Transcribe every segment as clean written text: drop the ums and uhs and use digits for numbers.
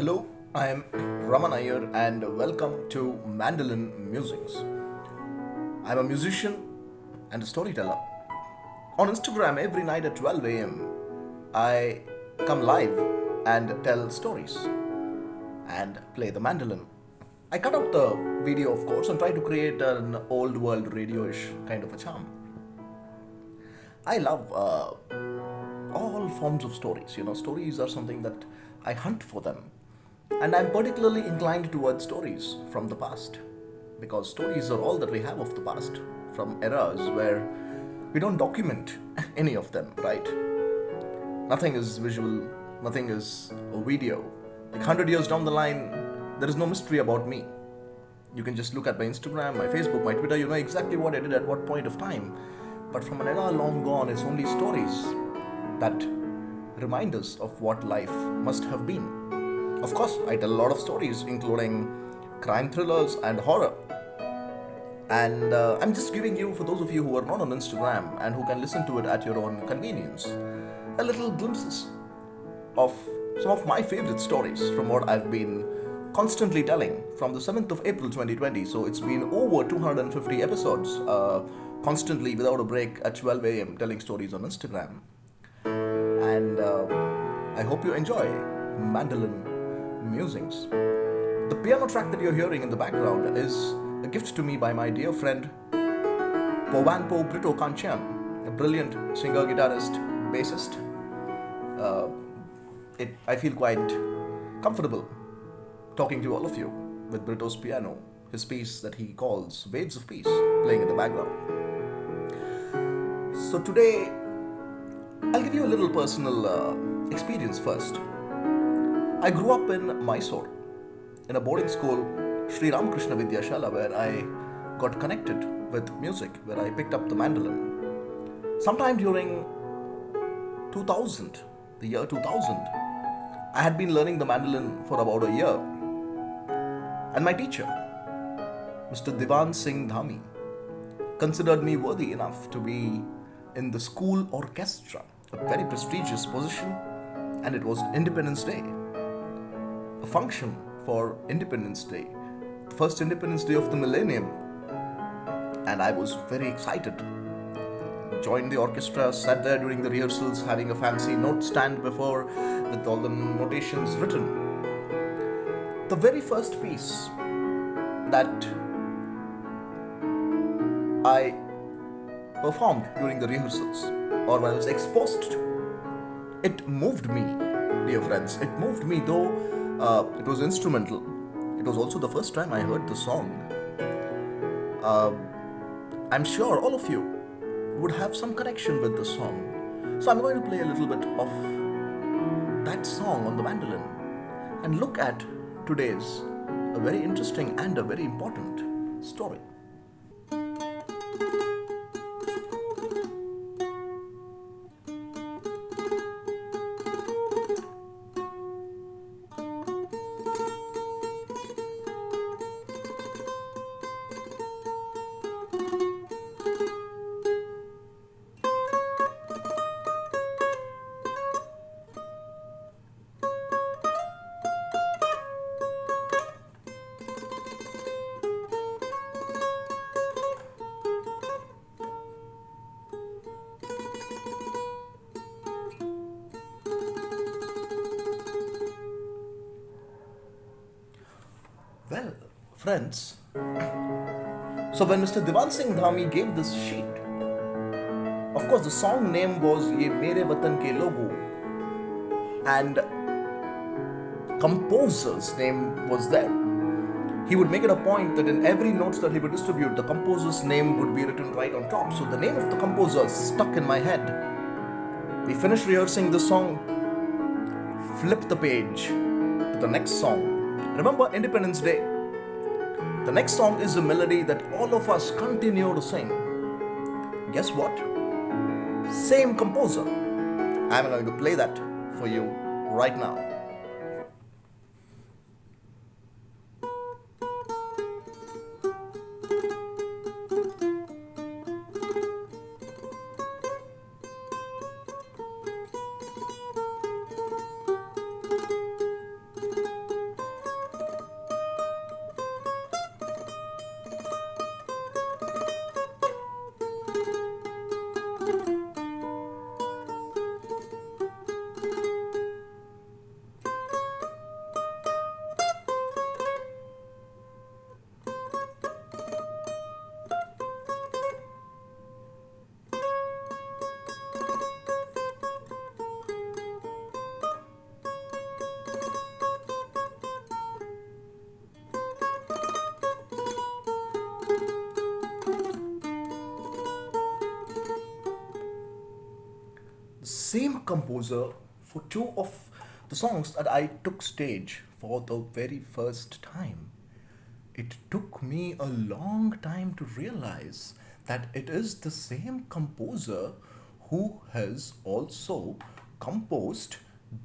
Hello, I am Raman Iyer and welcome to Mandolin Musings. I'm a musician and a storyteller. On Instagram, every night at 12 a.m., I come live and tell stories and play the mandolin. I cut out the video, of course, and try to create an old world radio ish kind of a charm. I love all forms of stories. Stories are something that I hunt for them. And I'm particularly inclined towards stories from the past. Because stories are all that we have of the past, from eras where we don't document any of them, right? Nothing is visual, nothing is a video. Like 100 years down the line, there is no mystery about me. You can just look at my Instagram, my Facebook, my Twitter, you know exactly what I did at what point of time. But from an era long gone, it's only stories that remind us of what life must have been. Of course, I tell a lot of stories, including crime thrillers and horror. And I'm just giving you, for those of you who are not on Instagram and who can listen to it at your own convenience, a little glimpses of some of my favorite stories from what I've been constantly telling from the 7th of April 2020. So it's been over 250 episodes, constantly without a break at 12 a.m. telling stories on Instagram. And I hope you enjoy Mandolin Musings. The piano track that you're hearing in the background is a gift to me by my dear friend Britto Khangchian, a brilliant singer, guitarist, bassist. I feel quite comfortable talking to all of you with Britto's piano, his piece that he calls Waves of Peace, playing in the background. So today, I'll give you a little personal experience first. I grew up in Mysore, in a boarding school, C Ramachandra Vidyashala, where I got connected with music, where I picked up the mandolin. Sometime during 2000, the year 2000, I had been learning the mandolin for about a year. And my teacher, Mr. Divan Singh Dhami, considered me worthy enough to be in the school orchestra, a very prestigious position, and it was Independence Day, a function for Independence Day, the first Independence Day of the millennium, and I was very excited. Joined the orchestra, sat there during the rehearsals, having a fancy note stand before with all the notations written. The very first piece that I performed during the rehearsals, or when I was exposed to, it moved me, dear friends. It moved me, though it was instrumental. It was also the first time I heard the song. I'm sure all of you would have some connection with the song. So I'm going to play a little bit of that song on the mandolin and look at today's a very interesting and a very important story. Well, friends, so when Mr. Divan Singh Dhami gave this sheet, of course the song name was Ye Mere Watan Ke Logo, and composer's name was there. He would make it a point that in every notes that he would distribute, the composer's name would be written right on top. So the name of the composer stuck in my head. We finished rehearsing the song, flipped the page to the next song. Remember Independence Day? The next song is a melody that all of us continue to sing. Guess what? Same composer. I'm going to play that for you right now. same composer for two of the songs that I took stage for the very first time. It took me a long time to realize that it is the same composer who has also composed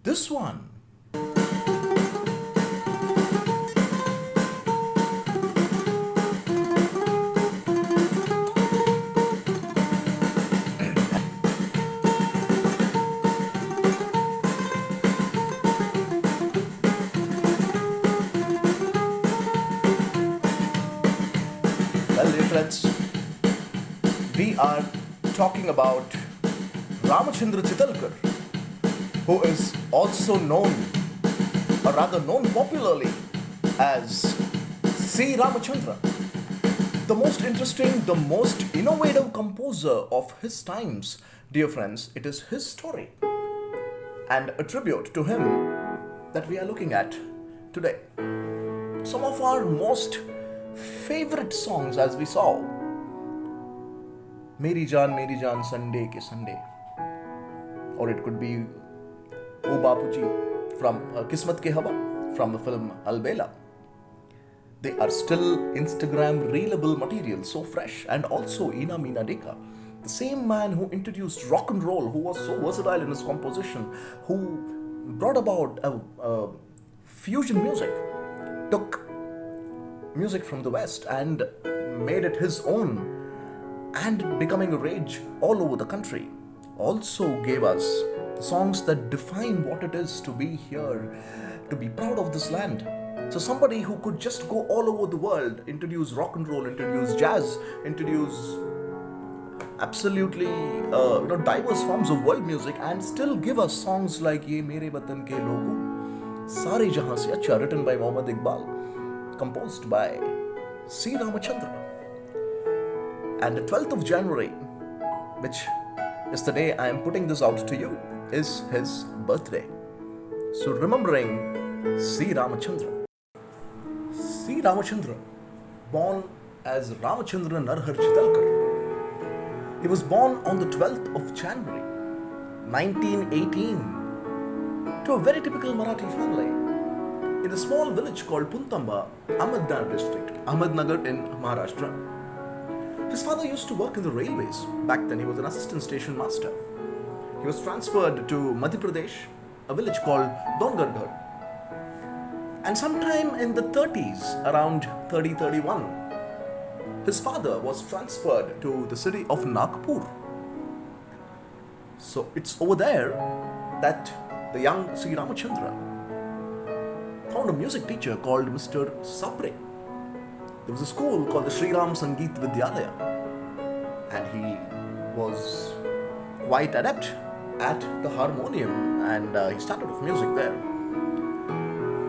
this one. Well, dear friends, we are talking about Ramachandra Chitalkar, who is also known, or rather known popularly as C Ramachandra. The most interesting, the most innovative composer of his times, dear friends, it is his story and a tribute to him that we are looking at today. Some of our most favorite songs, as we saw, Meri Jaan Sunday Ke Sunday, or it could be O Bapuji from Kismat Ke Hawa from the film Albela. They are still Instagram reelable material, so fresh. And also Ina Meena Deka, the same man who introduced rock and roll, who was so versatile in his composition, who brought about a fusion music, took music from the West and made it his own, and becoming a rage all over the country. Also gave us songs that define what it is to be here, to be proud of this land. So somebody who could just go all over the world, introduce rock and roll, introduce jazz, introduce absolutely diverse forms of world music, and still give us songs like Ye Mere Watan Ke Logo, Sare Jahan Se Acha, written by Mohammad Iqbal, composed by C Ramachandra. And the 12th of January, which is the day I am putting this out to you, is his birthday. So remembering C Ramachandra. C Ramachandra, born as Ramachandra Narhar Chitalkar. He was born on the 12th of January, 1918, to a very typical Marathi family in a small village called Puntamba, Ahmednagar district, Ahmednagar in Maharashtra. His father used to work in the railways. Back then he was an assistant station master. He was transferred to Madhya Pradesh, a village called Dongargarh. And sometime in the 30s, around 30-31, his father was transferred to the city of Nagpur. So it's over there that the young C Ramachandra found a music teacher called Mr. Sapre. There was a school called the Sri Ram Sangeet Vidyalaya, and he was quite adept at the harmonium, and he started with music there.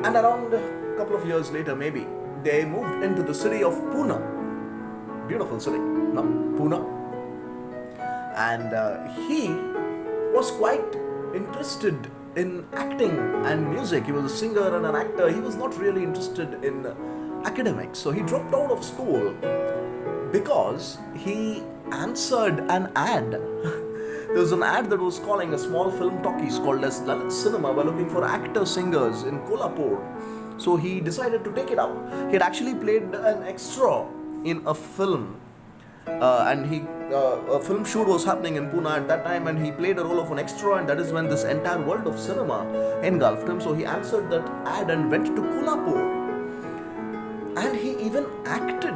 And around a couple of years later, maybe, they moved into the city of Pune. Beautiful city, no? Pune. And he was quite interested in acting and music. He was a singer and an actor. He was not really interested in academics. So he dropped out of school because he answered an ad. There was an ad that was calling a small film talkies called as Lalit Cinema were looking for actor-singers in Kolhapur. So he decided to take it up. He had actually played an extra in a film. A film shoot was happening in Pune at that time, and he played a role of an extra, and that is when this entire world of cinema engulfed him. So he answered that ad and went to Kolhapur. And he even acted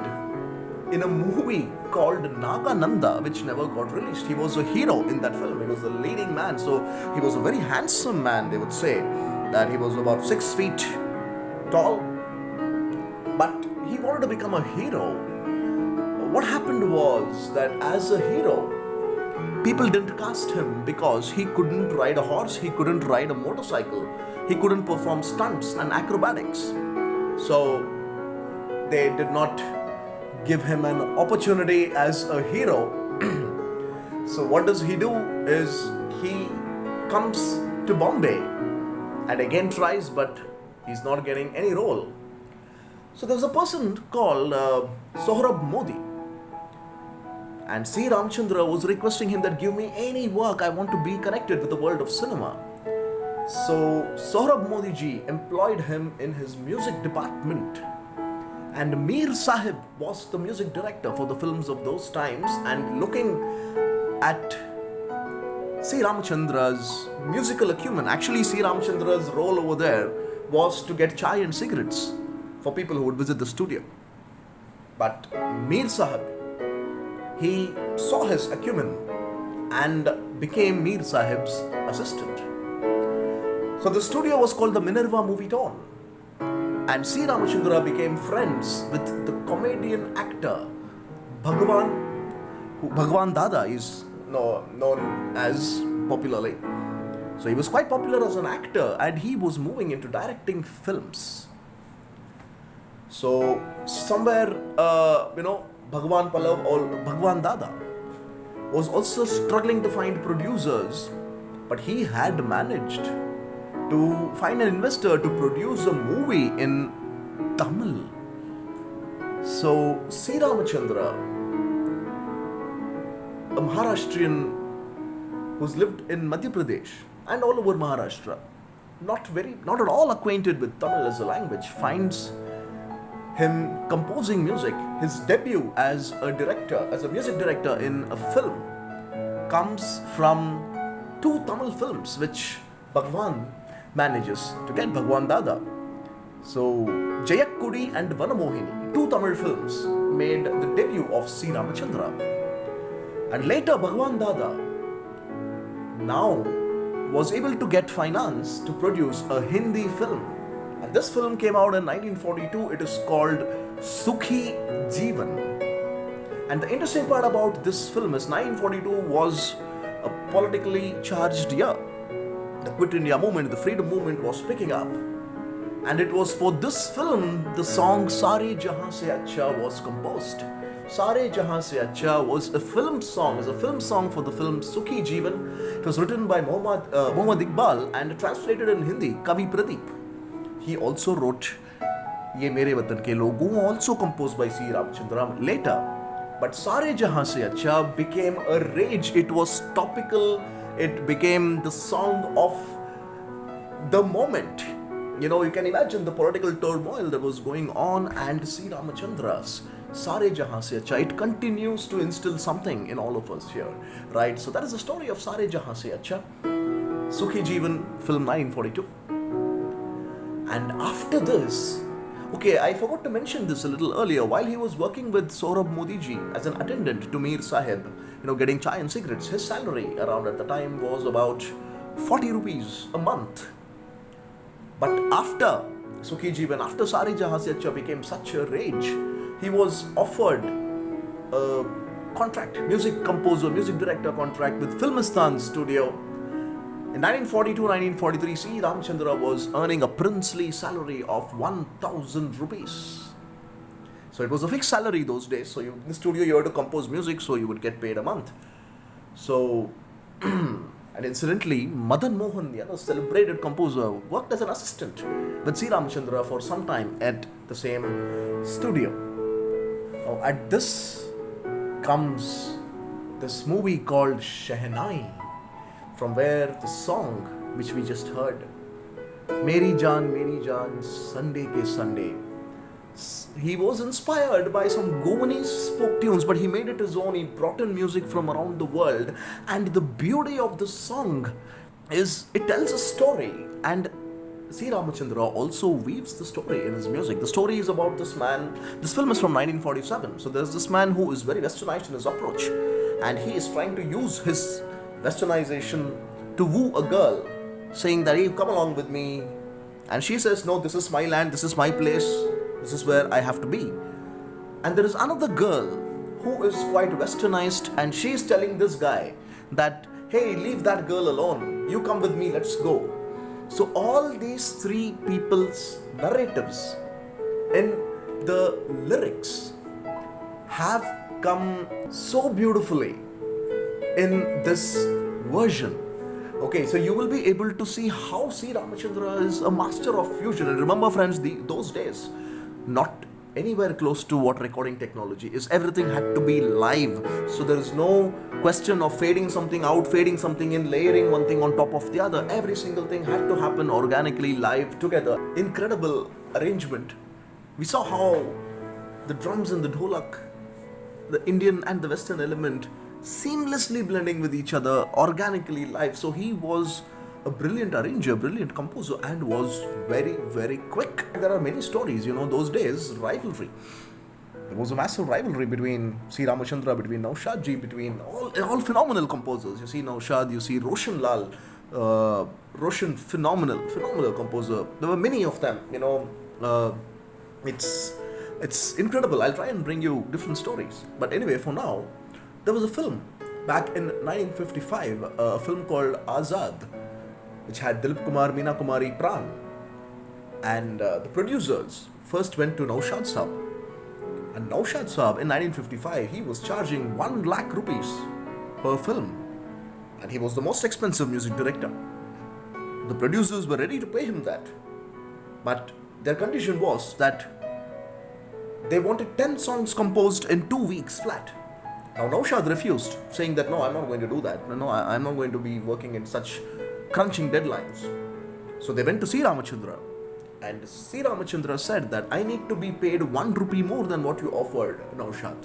in a movie called Nagananda, which never got released. He was a hero in that film. He was the leading man. So he was a very handsome man, they would say. That he was about 6 feet tall. But he wanted to become a hero. What happened was that as a hero, people didn't cast him because he couldn't ride a horse, he couldn't ride a motorcycle, he couldn't perform stunts and acrobatics. So they did not give him an opportunity as a hero. So what does he do is he comes to Bombay and again tries, but he's not getting any role. So there's a person called Sohrab Modi, And C Ramachandra was requesting him that give me any work, I want to be connected with the world of cinema. So Sohrab Modi ji employed him in his music department, and Mir Sahib was the music director for the films of those times. And looking at C Ramachandra's musical acumen, actually C Ramachandra's role over there was to get chai and cigarettes for people who would visit the studio. But Mir Sahib, he saw his acumen and became Mir Sahib's assistant. So the studio was called the Minerva Movie Town, and C Ramachandra became friends with the comedian actor Bhagwan, who Bhagwan Dada is known as popularly. So he was quite popular as an actor, and he was moving into directing films. So somewhere, Bhagwan Pallav or Bhagwan Dada was also struggling to find producers, but he had managed to find an investor to produce a movie in Tamil. So C Ramachandra, a Maharashtrian who's lived in Madhya Pradesh and all over Maharashtra, not at all acquainted with Tamil as a language, finds him composing music. His debut as a music director in a film, comes from 2 Tamil films which Bhagwan manages to get, Bhagwan Dada. So Jayakkudi and Vanamohini, 2 Tamil films, made the debut of C Ramachandra. And later Bhagwan Dada now was able to get finance to produce a Hindi film. And this film came out in 1942. It is called Sukhi Jeevan. And the interesting part about this film is 1942 was a politically charged year. The Quit India movement, the freedom movement was picking up. And it was for this film the song Sare Jahan Se Acha was composed. Sare Jahan Se Acha was a film song for the film Sukhi Jeevan. It was written by Muhammad Iqbal and translated in Hindi, Kavi Pradeep. He also wrote Ye Mere Watan Ke Log, also composed by C Ramachandra later. But Sare Jahan Se Acha became a rage. It was topical. It became the song of the moment. You can imagine the political turmoil that was going on, and C Ramachandra's Sare Jahan Se Acha, it continues to instill something in all of us here, right? So that is the story of Sare Jahan Se Acha, Sukhi Jeevan, film 1942. And after this, I forgot to mention this a little earlier. While he was working with Sohrab Modi ji as an attendant to Mir Sahib, getting chai and cigarettes, his salary around at the time was about 40 rupees a month. But after Sukhi Jeevan, after Sare Jahan Se Acha became such a rage, he was offered a contract, music director contract with Filmistan Studio. In 1942-1943, C Ramachandra was earning a princely salary of 1,000 rupees. So it was a fixed salary those days. So in the studio you had to compose music, so you would get paid a month. So, and incidentally, Madan Mohan, the other celebrated composer, worked as an assistant with C Ramachandra for some time at the same studio. Now at this comes this movie called Shehnai, from where the song which we just heard, Meri Jaan, Sunday Ke Sunday, he was inspired by some Goanese folk tunes, but he made it his own. He brought in music from around the world, and the beauty of the song is it tells a story, and C Ramachandra also weaves the story in his music. The story is about this man. This film is from 1947, so there's this man who is very westernized in his approach, and he is trying to use his westernization to woo a girl, saying that, hey, come along with me. And she says, no, this is my land, this is my place, this is where I have to be. And there is another girl who is quite westernized, and she is telling this guy that, hey, leave that girl alone, you come with me, let's go. So all these 3 people's narratives in the lyrics have come so beautifully in this version. So you will be able to see how C Ramachandra is a master of fusion. And remember friends, those days, not anywhere close to what recording technology is. Everything had to be live. So there is no question of fading something out, fading something in, layering one thing on top of the other. Every single thing had to happen organically, live, together. Incredible arrangement. We saw how the drums and the dholak, the Indian and the Western element, seamlessly blending with each other organically live. So he was a brilliant arranger, brilliant composer, and was very, very quick. There are many stories, those days, rivalry. There was a massive rivalry between C Ramachandra, between Naushad ji, between all phenomenal composers. You see Naushad, you see Roshan Lal, Roshan, phenomenal composer. There were many of them, it's incredible. I'll try and bring you different stories. But anyway, for now, there was a film back in 1955, a film called Azad, which had Dilip Kumar, Meena Kumari, Pran. And the producers first went to Naushad Saab. And Naushad Saab in 1955, he was charging 1 lakh rupees per film. And he was the most expensive music director. The producers were ready to pay him that. But their condition was that they wanted 10 songs composed in 2 weeks flat. Now Naushad refused, saying that no, I'm not going to do that. No, I'm not going to be working in such crunching deadlines. So they went to C Ramachandra, and C Ramachandra said that I need to be paid 1 rupee more than what you offered, Naushad.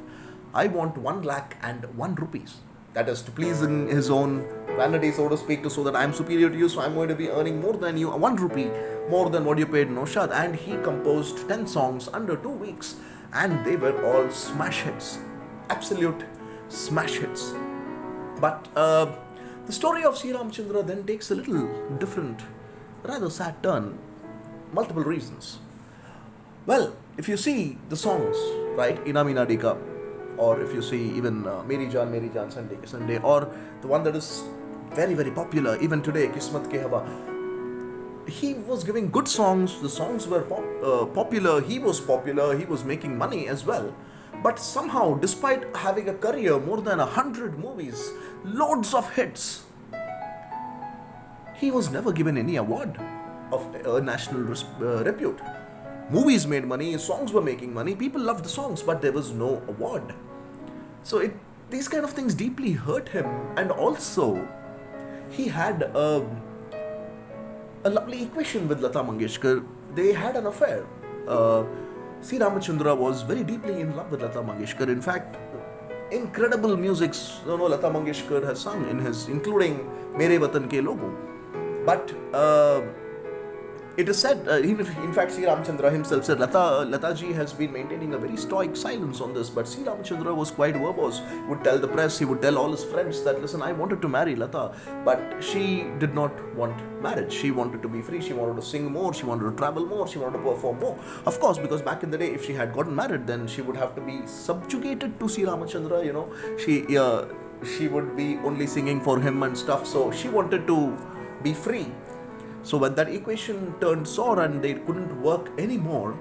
I want 1 lakh and 1 rupees. That is to please in his own vanity, so to speak, so that I'm superior to you, so I'm going to be earning more than you, 1 rupee more than what you paid Naushad. And he composed 10 songs under 2 weeks, and they were all smash hits. Absolute smash hits. But the story of C Ramachandra then takes a little different, rather sad turn. Multiple reasons. Well, if you see the songs, right, Ina Meena Deka, or if you see even Meri Jaan Sunday Ke Sunday, or the one that is very, very popular even today, Kismat Ke Hawa, he was giving good songs. The songs were popular. He was making money as well. But somehow, despite having a career, more than 100 movies, loads of hits, he was never given any award of national repute. Movies made money, songs were making money, people loved the songs, but there was no award. So these kind of things deeply hurt him. And also, he had a lovely equation with Lata Mangeshkar. They had an affair. C Ramachandra was very deeply in love with Lata Mangeshkar. In fact, incredible music Lata Mangeshkar has sung including Mere Watan Ke Logo. But it is said, in fact, C Ramachandra himself said, Lata ji has been maintaining a very stoic silence on this, but C Ramachandra was quite verbose. He would tell the press, he would tell all his friends that, listen, I wanted to marry Lata, but she did not want marriage. She wanted to be free, she wanted to sing more, she wanted to travel more, she wanted to perform more. Of course, because back in the day, if she had gotten married, then she would have to be subjugated to C Ramachandra, she would be only singing for him and stuff, so she wanted to be free. So when that equation turned sour and they couldn't work anymore,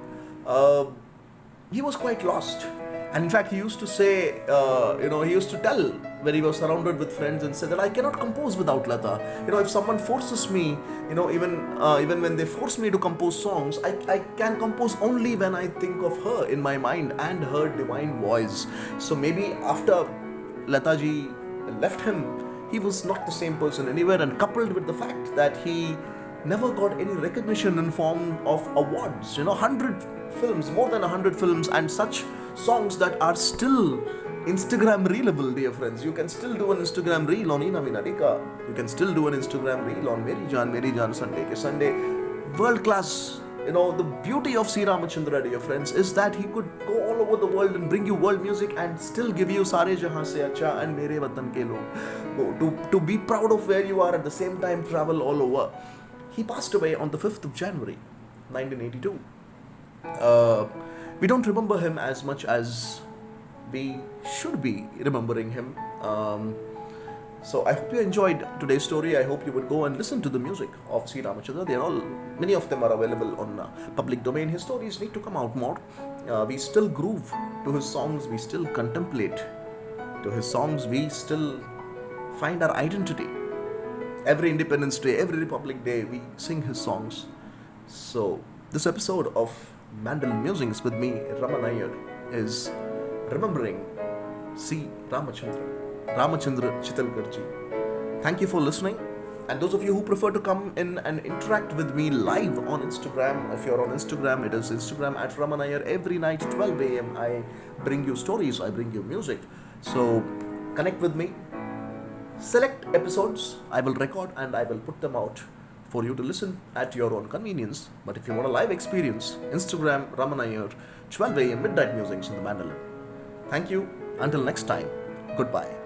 he was quite lost. And in fact, he used to say, he used to tell when he was surrounded with friends and said that I cannot compose without Lata. If someone forces me, even when they force me to compose songs, I can compose only when I think of her in my mind and her divine voice. So maybe after Lata ji left him, he was not the same person anywhere, and coupled with the fact that he never got any recognition in form of awards. 100 films, more than 100 films, and such songs that are still Instagram reelable, dear friends. You can still do an Instagram reel on Ina Meena Deka. You can still do an Instagram reel on Meri Jaan Sunday Ke Sunday. World class. The beauty of C Ramachandra, dear friends, is that he could go all over the world and bring you world music and still give you Sare Jahan Se Acha and Mere Watan Ke Log. To be proud of where you are, at the same time travel all over. He passed away on the 5th of January, 1982. We don't remember him as much as we should be remembering him. So I hope you enjoyed today's story. I hope you would go and listen to the music of C Ramachandra. Many of them are available on public domain. His stories need to come out more. We still groove to his songs. We still contemplate to his songs. We still find our identity. Every Independence Day, every Republic Day, we sing his songs. So this episode of Mandolin Musings with me, Raman Iyer, is remembering C Ramachandra Chitalgarji. Thank you for listening. And those of you who prefer to come in and interact with me live on Instagram, if you're on Instagram, it is Instagram at Raman Iyer. Every night, 12 a.m., I bring you stories, I bring you music. So connect with me. Select episodes I will record and I will put them out for you to listen at your own convenience. But if you want a live experience, Instagram Raman Iyer, 12 a.m. midnight musings in the Mandolin. Thank you. Until next time, goodbye.